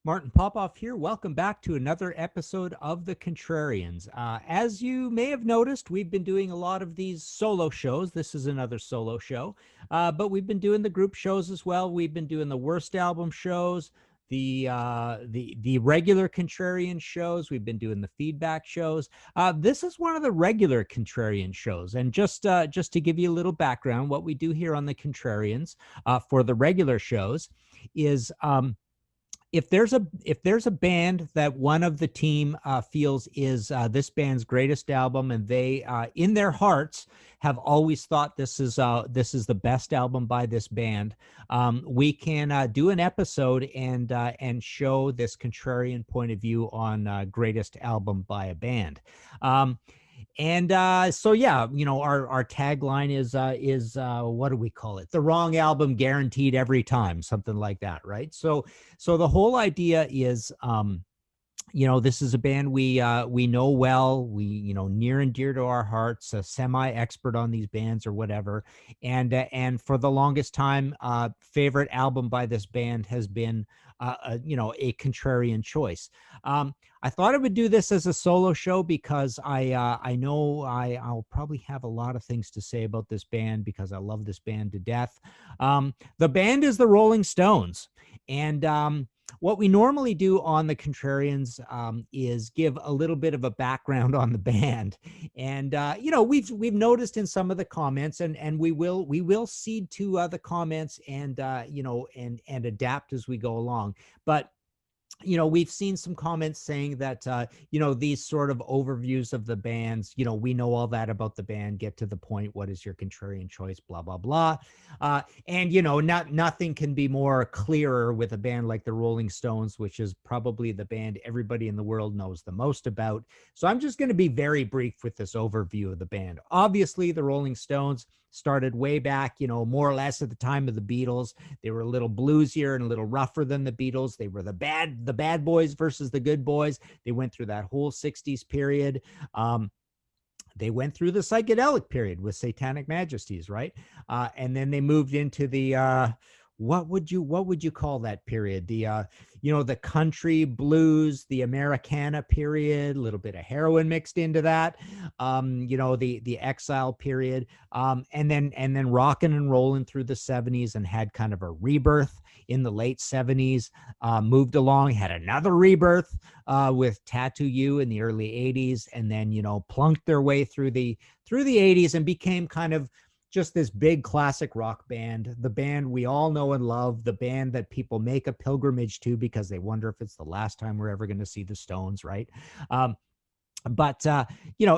Martin Popoff here. Welcome back to another episode of the Contrarians. As you may have noticed, we've been doing a lot of these solo shows. This is another solo show, but we've been doing the group shows as well. We've been doing the worst album shows, the regular Contrarian shows. We've been doing the feedback shows. This is one of the regular Contrarian shows, and just to give you a little background, what we do here on the Contrarians for the regular shows is. If there's a band that one of the team feels is this band's greatest album, and they in their hearts have always thought this is the best album by this band, we can do an episode and show this contrarian point of view on greatest album by a band. So yeah, our tagline is what do we call it? The wrong album guaranteed every time, something like that, right? So the whole idea is this is a band we know well, we near and dear to our hearts, a semi-expert on these bands or whatever, and for the longest time, favorite album by this band has been a contrarian choice. I thought I would do this as a solo show because I know I'll probably have a lot of things to say about this band because I love this band to death. The band is the Rolling Stones, and what we normally do on the Contrarians is give a little bit of a background on the band, and we've noticed in some of the comments, and we will cede to the comments and and adapt as we go along, but. We've seen some comments saying that, these sort of overviews of the bands, we know all that about the band, get to the point. What is your contrarian choice? Blah, blah, blah. And nothing can be more clearer with a band like the Rolling Stones, which is probably the band everybody in the world knows the most about. So I'm just going to be very brief with this overview of the band. Obviously, the Rolling Stones started way back, more or less at the time of the Beatles. They were a little bluesier and a little rougher than the Beatles. They were the bad boys versus the good boys. They went through that whole 60s period. They went through the psychedelic period with Satanic Majesties, right? And then they moved into the what would you call that period? The country blues, the Americana period, a little bit of heroin mixed into that. The exile period, and then rocking and rolling through the 70s and had kind of a rebirth in the late 70s. Moved along, had another rebirth with Tattoo You in the early 80s, and then plunked their way through the 80s and became kind of just this big classic rock band, the band we all know and love, the band that people make a pilgrimage to because they wonder if it's the last time we're ever going to see the Stones, right? But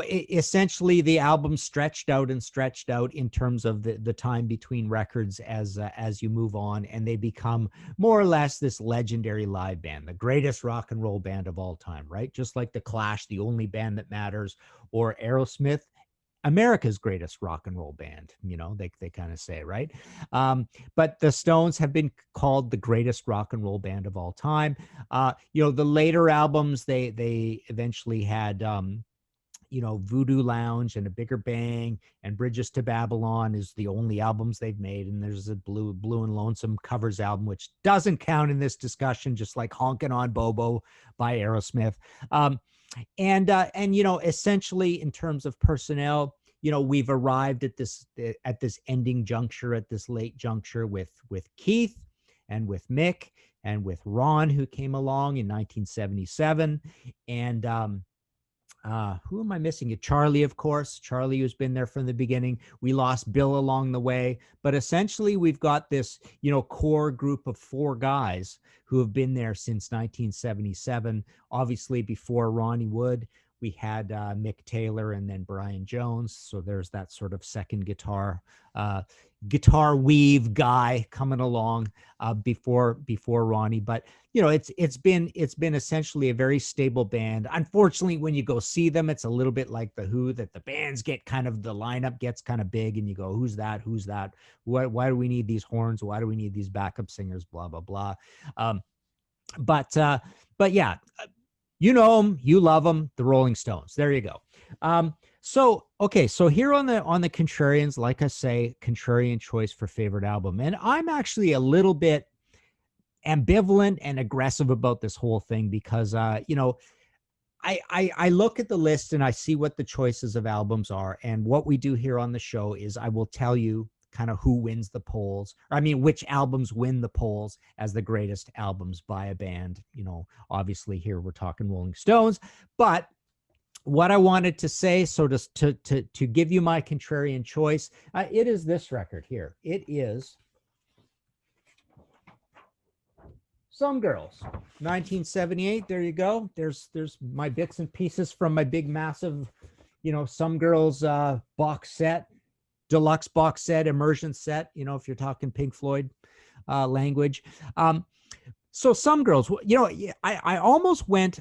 essentially the album stretched out in terms of the time between records as you move on, and they become more or less this legendary live band, the greatest rock and roll band of all time, right? Just like the Clash, the only band that matters, or Aerosmith, America's greatest rock and roll band, they kind of say, right? But the Stones have been called the greatest rock and roll band of all time. The later albums, they eventually had, Voodoo Lounge and A Bigger Bang and Bridges to Babylon is the only albums they've made. And there's a Blue and Lonesome covers album, which doesn't count in this discussion, just like Honkin' on Bobo by Aerosmith. Essentially in terms of personnel, we've arrived at this ending juncture, at this late juncture with Keith and with Mick and with Ron, who came along in 1977. And who am I missing? Charlie, of course. Charlie, who's been there from the beginning. We lost Bill along the way, but essentially we've got this, core group of four guys who have been there since 1977. Obviously, before Ronnie Wood, we had Mick Taylor and then Brian Jones. So there's that sort of second guitar weave guy coming along before Ronnie. But it's been essentially a very stable band. Unfortunately, when you go see them, it's a little bit like the Who, that the bands get kind of, the lineup gets kind of big, and you go, who's that? Why do we need these horns? Why do we need these backup singers? Blah blah blah. But yeah. You know them, you love them, the Rolling Stones. There you go. So here on the Contrarians, like I say, contrarian choice for favorite album. And I'm actually a little bit ambivalent and aggressive about this whole thing because, you know, I look at the list and I see what the choices of albums are. And what we do here on the show is I will tell you kind of who wins the polls. Or I mean, which albums win the polls as the greatest albums by a band. You know, obviously here we're talking Rolling Stones, but what I wanted to say, so to give you my contrarian choice, it is this record here. It is Some Girls, 1978. There you go. There's my bits and pieces from my big, massive, you know, Some Girls box set, deluxe box set, immersion set. You know, if you're talking Pink Floyd language. So Some Girls, you know, I almost went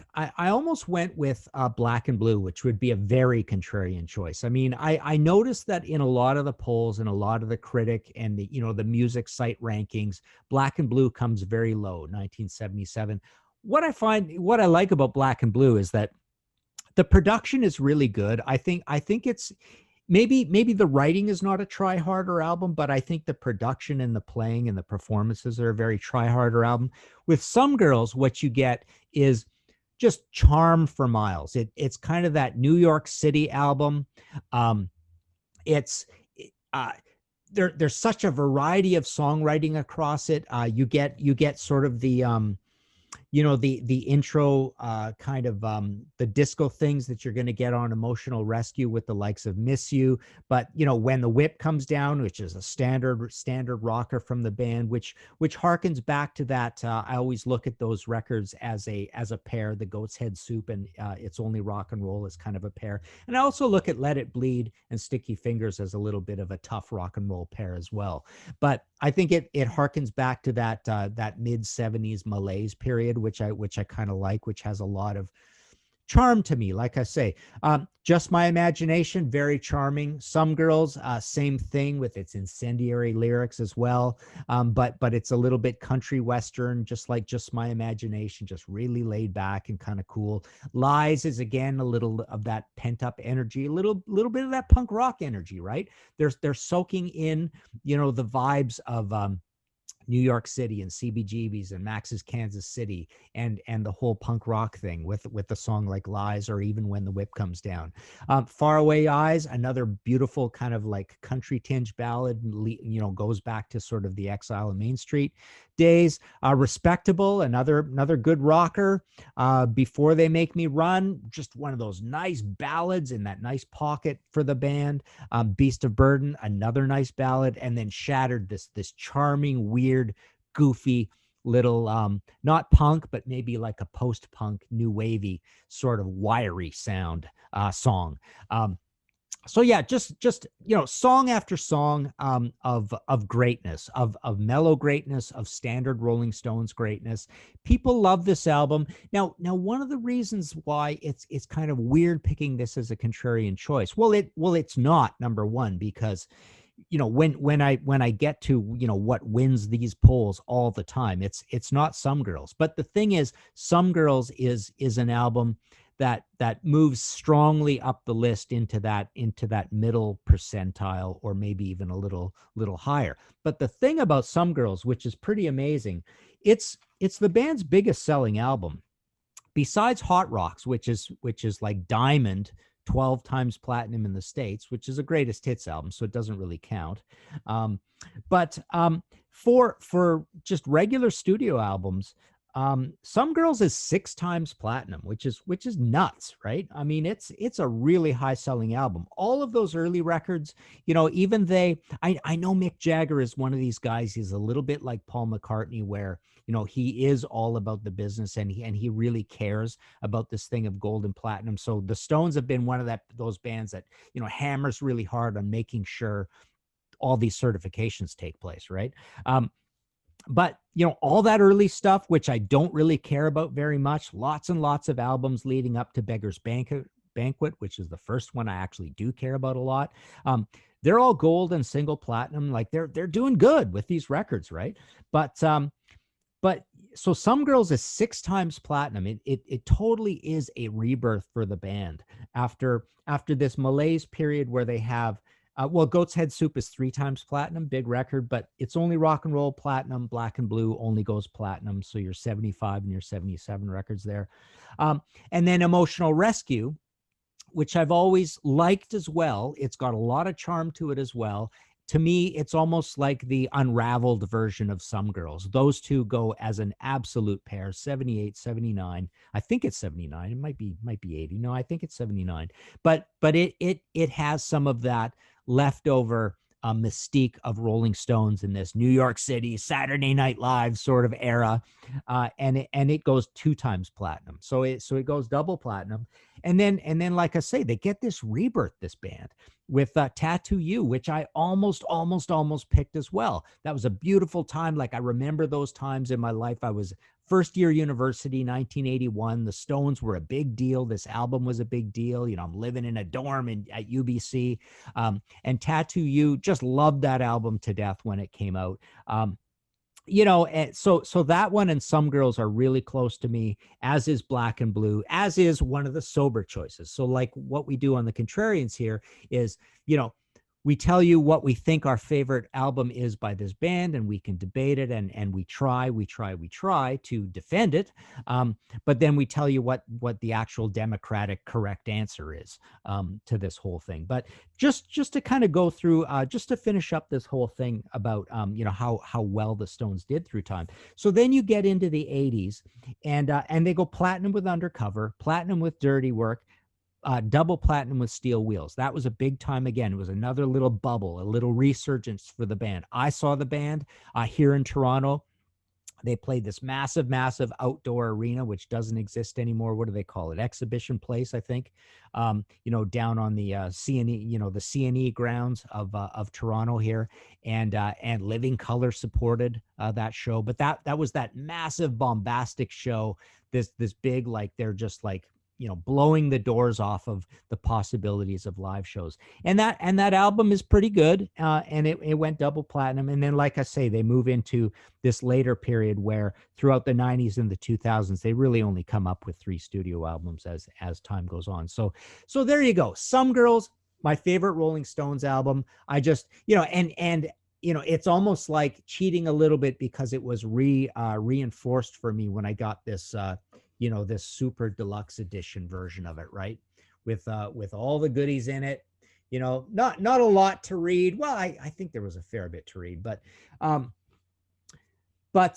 with Black and Blue, which would be a very contrarian choice. I mean, I noticed that in a lot of the polls and a lot of the critic and the, you know, the music site rankings, Black and Blue comes very low, 1977. What I like about Black and Blue is that the production is really good. I think it's maybe the writing is not a try harder album, but I think the production and the playing and the performances are a very try harder album. With Some Girls, what you get is just charm for miles. It's kind of that New York City album. It's there's such a variety of songwriting across it. You get sort of the you know, the intro kind of the disco things that you're going to get on Emotional Rescue with the likes of Miss You. But, you know, When the Whip Comes Down, which is a standard rocker from the band, which harkens back to that. I always look at those records as a pair, the Goat's Head Soup and It's Only Rock and Roll as kind of a pair. And I also look at Let It Bleed and Sticky Fingers as a little bit of a tough rock and roll pair as well. But I think it harkens back to that mid 70s malaise period, which I kind of like, which has a lot of charm to me. Like I say, Just My Imagination, very charming. Some Girls, same thing with its incendiary lyrics as well. But it's a little bit country western, just like Just My Imagination, just really laid back and kind of cool. Lies is again a little of that pent up energy, a little bit of that punk rock energy, right? They're soaking in, you know, the vibes of New York City and CBGB's and Max's Kansas City and the whole punk rock thing with the song like Lies or even When the Whip Comes Down. Faraway Eyes, another beautiful kind of like country tinge ballad, you know, goes back to sort of the Exile on Main Street days. Respectable, another good rocker. Before They Make Me Run, just one of those nice ballads in that nice pocket for the band. Beast of Burden, another nice ballad. And then Shattered, this charming, weird, goofy little not punk but maybe like a post-punk new wavy sort of wiry sound song. So yeah, just you know, song after song of greatness, of mellow greatness, of standard Rolling Stones greatness. People love this album. Now one of the reasons why it's kind of weird picking this as a contrarian choice, well it's not, number one, because you know, when I get to, you know, what wins these polls all the time, it's not Some Girls. But the thing is, Some Girls is an album that moves strongly up the list into that middle percentile, or maybe even a little higher. But the thing about Some Girls, which is pretty amazing, it's the band's biggest selling album, besides Hot Rocks, which is like Diamond, 12 times platinum in the States, which is a greatest hits album, so it doesn't really count. But for just regular studio albums, Some Girls is 6 times platinum, which is nuts, right? I mean, it's a really high selling album. All of those early records, you know, even I know Mick Jagger is one of these guys. He's a little bit like Paul McCartney, where, you know, he is all about the business and he really cares about this thing of gold and platinum. So the Stones have been one of those bands that, you know, hammers really hard on making sure all these certifications take place, right? But, you know, all that early stuff, which I don't really care about very much, lots and lots of albums leading up to Beggar's Banquet, which is the first one I actually do care about a lot. They're all gold and single platinum. Like they're doing good with these records, right? But so Some Girls is 6 times platinum. It totally is a rebirth for the band after this malaise period where they have Well, Goat's Head Soup is 3 times platinum, big record, but it's only rock and roll platinum. Black and Blue only goes platinum. So your 75 and your 77 records there. And then Emotional Rescue, which I've always liked as well. It's got a lot of charm to it as well. To me, it's almost like the unraveled version of Some Girls. Those two go as an absolute pair, 78, 79. I think it's 79. It might be 80. No, I think it's 79. But it has some of that leftover mystique of Rolling Stones in this New York City Saturday Night Live sort of era, and it goes 2 times platinum. So it goes double platinum, and then like I say, they get this rebirth, this band, with Tattoo You, which I almost picked as well. That was a beautiful time. Like, I remember those times in my life. I was first year university, 1981. The Stones were a big deal. This album was a big deal. You know, I'm living in a dorm at UBC, and Tattoo You, just loved that album to death when it came out. You know, and so that one and Some Girls are really close to me, as is Black and Blue, as is one of the sober choices. So like what we do on the Contrarians here is, you know, we tell you what we think our favorite album is by this band, and we can debate it, and we try to defend it. But then we tell you what the actual democratic correct answer is to this whole thing. But just to kind of go through, just to finish up this whole thing about you know, how well the Stones did through time. So then you get into the 80s, and they go platinum with Undercover, platinum with Dirty Work, double platinum with Steel Wheels. That was a big time again. It was another little bubble, a little resurgence for the band. I saw the band here in Toronto. They played this massive outdoor arena, which doesn't exist anymore. What do they call it? Exhibition Place, I think. You know, down on the CNE, you know, the CNE grounds of Toronto here, and Living Color supported that show. But that was that massive bombastic show. This big, like, they're just like, you know, blowing the doors off of the possibilities of live shows. And that album is pretty good. And it went double platinum. And then, like I say, they move into this later period where throughout the 90s and the 2000s, they really only come up with 3 studio albums as time goes on. So there you go. Some Girls, my favorite Rolling Stones album. I just, you know, and you know, it's almost like cheating a little bit, because it was reinforced for me when I got this you know, this super deluxe edition version of it, right? With all the goodies in it, you know, not a lot to read. Well, I think there was a fair bit to read, but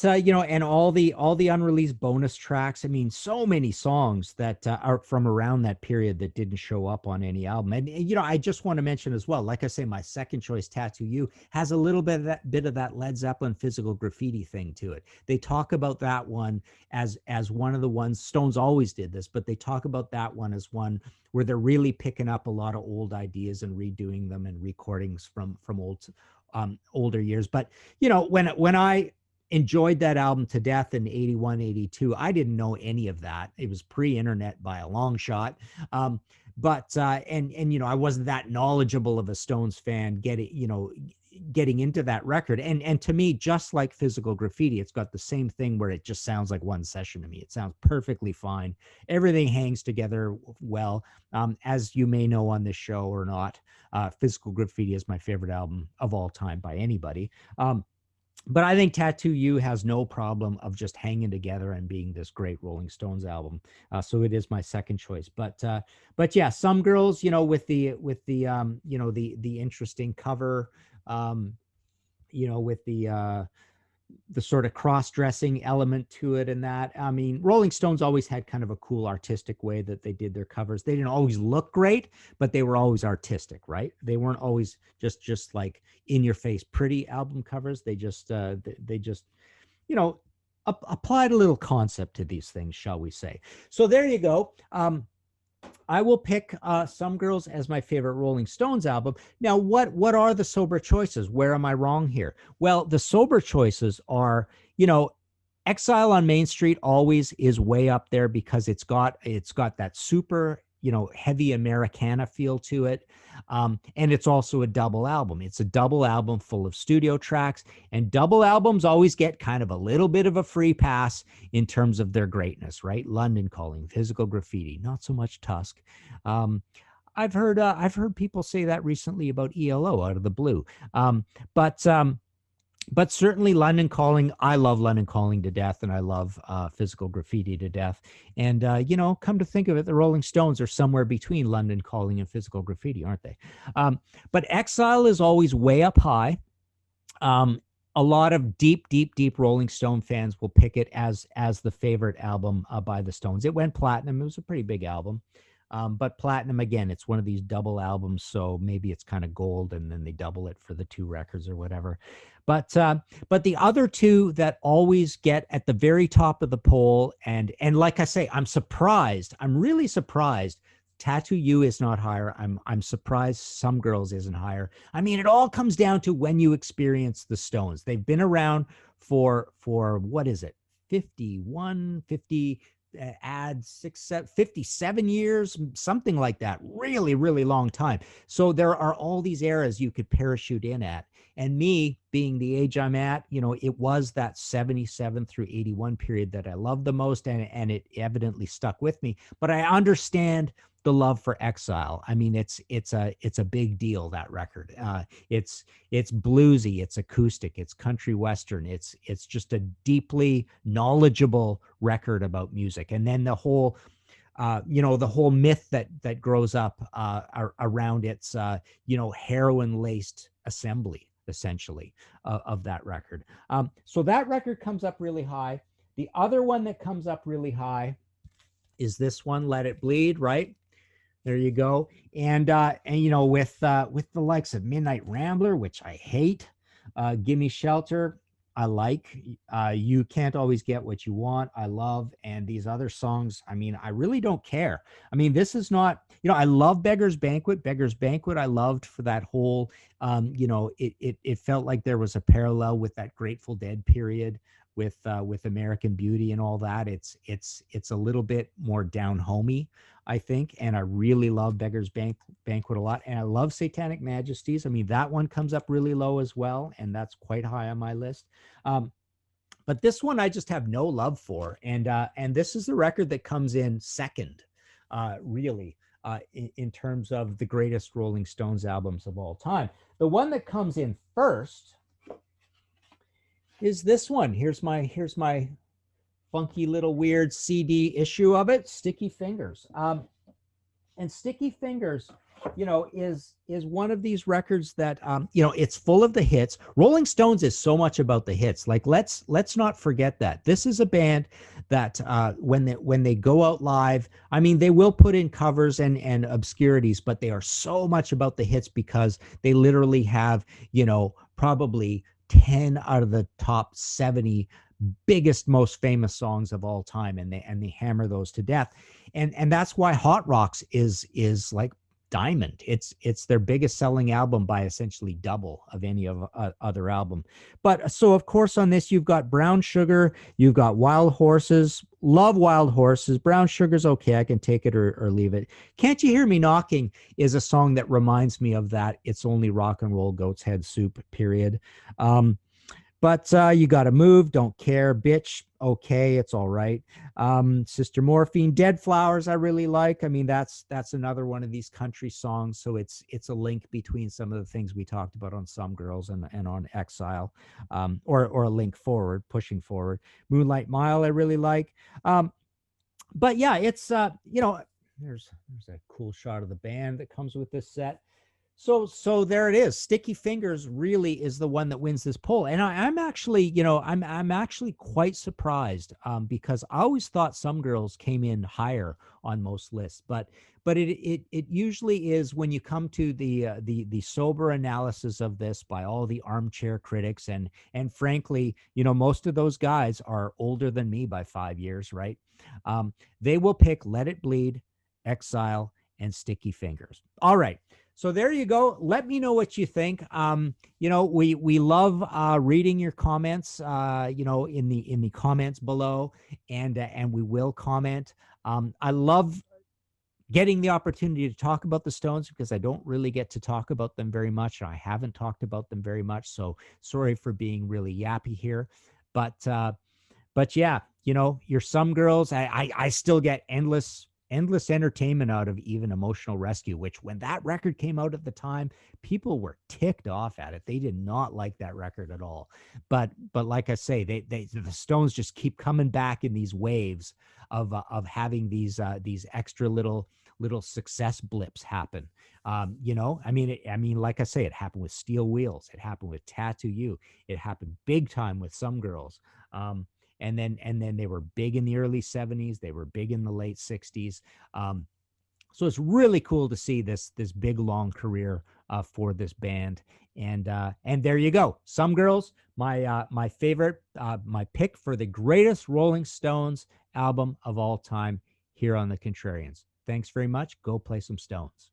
you know, and all the unreleased bonus tracks. I mean, so many songs that are from around that period that didn't show up on any album. And you know, I just want to mention as well, like I say, my second choice, Tattoo You, has a little bit of that Led Zeppelin Physical Graffiti thing to it. They talk about that one as one of the ones. Stones always did this, but they talk about that one as one where they're really picking up a lot of old ideas and redoing them, and recordings from older years. But you know, when I enjoyed that album to death in 81, 82, I didn't know any of that. It was pre-internet by a long shot. But you know, I wasn't that knowledgeable of a Stones fan getting into that record. And to me, just like Physical Graffiti, it's got the same thing where it just sounds like one session to me. It sounds perfectly fine. Everything hangs together well. As you may know on this show or not, Physical Graffiti is my favorite album of all time by anybody. But I think Tattoo You has no problem of just hanging together and being this great Rolling Stones album. So it is my second choice. But yeah, Some Girls, you know, with the you know, the interesting cover, you know, with the sort of cross-dressing element to it, and that, I mean, Rolling Stones always had kind of a cool artistic way that they did their covers. They didn't always look great, but they were always artistic, right? They weren't always just like in your face pretty album covers. They just you know, applied a little concept to these things, shall we say. So there you go. I will pick Some Girls as my favorite Rolling Stones album. Now, what are the sober choices? Where am I wrong here? Well, the sober choices are, you know, Exile on Main Street always is way up there, because it's got that super, you know, heavy Americana feel to it. And it's also a double album. It's a double album full of studio tracks, and double albums always get kind of a little bit of a free pass in terms of their greatness, right? London Calling, Physical Graffiti, not so much Tusk. I've heard people say that recently about ELO out of the blue. Um, but um, but certainly London Calling, I love London Calling to death, and I love Physical Graffiti to death. And you know, come to think of it, the Rolling Stones are somewhere between London Calling and Physical Graffiti, aren't they? But Exile is always way up high. Um, a lot of deep Rolling Stone fans will pick it as the favorite album by the Stones. It went platinum. It was a pretty big album. But platinum, again, it's one of these double albums, so maybe it's kind of gold, and then they double it for the two records or whatever. But the other two that always get at the very top of the poll, and like I say, I'm surprised. I'm really surprised. Tattoo You is not higher. I'm surprised Some Girls isn't higher. I mean, it all comes down to when you experience the Stones. They've been around for what is it? 51, 50 add 57 years, something like that. Really, really long time. So there are all these eras you could parachute in at. And me being the age I'm at, you know, it was that 77 through 81 period that I loved the most, and it evidently stuck with me. But I understand the love for Exile. I mean, it's a big deal, that record. It's bluesy, it's acoustic, it's country western, it's just a deeply knowledgeable record about music. And then the whole you know, the whole myth that grows up around its you know, heroin laced assembly, essentially, of that record. So that record comes up really high. The other one that comes up really high is this one, Let It Bleed, right? There you go. And you know, with the likes of Midnight Rambler, which I hate, Gimme Shelter, I like, You Can't Always Get What You Want, I love, and these other songs, I mean, I really don't care. I mean, this is not, you know, I love Beggar's Banquet. Beggar's Banquet I loved for that whole, you know, it felt like there was a parallel with that Grateful Dead period with American Beauty and all that. It's a little bit more down homey, I think, and I really love Banquet a lot, and I love Satanic Majesties. I mean, that one comes up really low as well, and that's quite high on my list. But this one I just have no love for, and this is the record that comes in second, really, in terms of the greatest Rolling Stones albums of all time. The one that comes in first is this one. Here's my funky little weird CD issue of it, Sticky Fingers. And Sticky Fingers, you know, is one of these records that you know, it's full of the hits. Rolling Stones is so much about the hits. Like, let's not forget that. This is a band that when they go out live, I mean, they will put in covers and obscurities, but they are so much about the hits because they literally have, you know, probably 10 out of the top 70 biggest, most famous songs of all time, and they hammer those to death. And that's why Hot Rocks is like diamond. It's their biggest selling album by essentially double of any of other album. But so of course on this you've got Brown Sugar, you've got Wild Horses. Love Wild Horses. Brown Sugar's okay, I can take it or leave it. Can't You Hear Me Knocking is a song that reminds me of that It's Only Rock and Roll Goat's Head Soup period. But You Gotta Move, Don't Care, Bitch, okay, it's all right. Sister Morphine, Dead Flowers, I really like. I mean, that's another one of these country songs. So it's a link between some of the things we talked about on Some Girls and on Exile, or a link forward, pushing forward. Moonlight Mile, I really like. But yeah, it's you know, there's a cool shot of the band that comes with this set. So there it is. Sticky Fingers really is the one that wins this poll, and I'm actually, you know, I'm actually quite surprised, because I always thought Some Girls came in higher on most lists, but it usually is when you come to the sober analysis of this by all the armchair critics, and frankly, you know, most of those guys are older than me by 5 years, right? They will pick Let It Bleed, Exile, and Sticky Fingers. All right. So there you go. Let me know what you think. You know, we love reading your comments, you know, in the comments below, and we will comment. I love getting the opportunity to talk about the Stones because I don't really get to talk about them very much. I haven't talked about them very much, so sorry for being really yappy here. But yeah, you know, your Some Girls, I still get endless endless entertainment out of even Emotional Rescue, which when that record came out at the time, people were ticked off at it. They did not like that record at all. But like I say, the Stones just keep coming back in these waves of having these extra little success blips happen. I mean, like I say, it happened with Steel Wheels, it happened with Tattoo You, it happened big time with Some Girls. And then they were big in the early 70s, they were big in the late 60s. So it's really cool to see this big long career for this band. And there you go, Some Girls, my favorite, my pick for the greatest Rolling Stones album of all time here on the Contrarians. Thanks very much. Go play some Stones.